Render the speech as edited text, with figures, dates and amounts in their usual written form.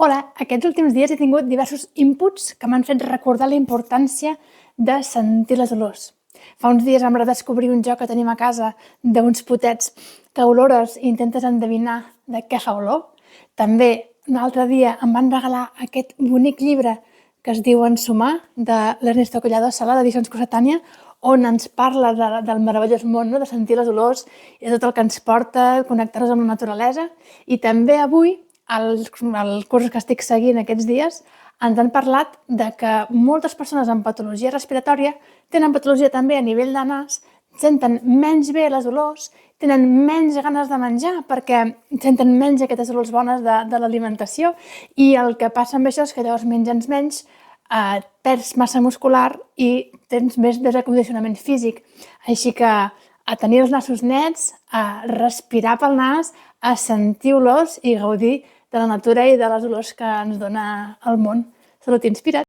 Hola, aquests últims dies he tingut diversos inputs que m'han fet recordar la importància de sentir les olors. Fa uns dies vam redescobrir un joc que tenim a casa d'uns potets que olores i intentes endevinar de què fa olor. També un altre dia em van regalar aquest bonic llibre que es diu Ensumar, de l'Ernesto Collado Sala, d'Edicions Cossetània, on ens parla del meravellós món, no? De sentir les olors i de tot el que ens porta, connectar-nos amb la naturalesa. I també avui, al curs que estic seguint aquests dies, ens han parlat de que moltes persones amb patologia respiratòria tenen patologia també a nivell de nas, senten menys bé les olors, tenen menys ganes de menjar perquè senten menys aquestes olors bones de l'alimentació, i el que passa amb això és que llavors menjant menys, perds massa muscular i tens més desacondicionament físic. Així que a tenir els nassos nets, a respirar pel nas, a sentir olors i gaudir de la natura i de les olors que ens dona el món. Salut i inspira't!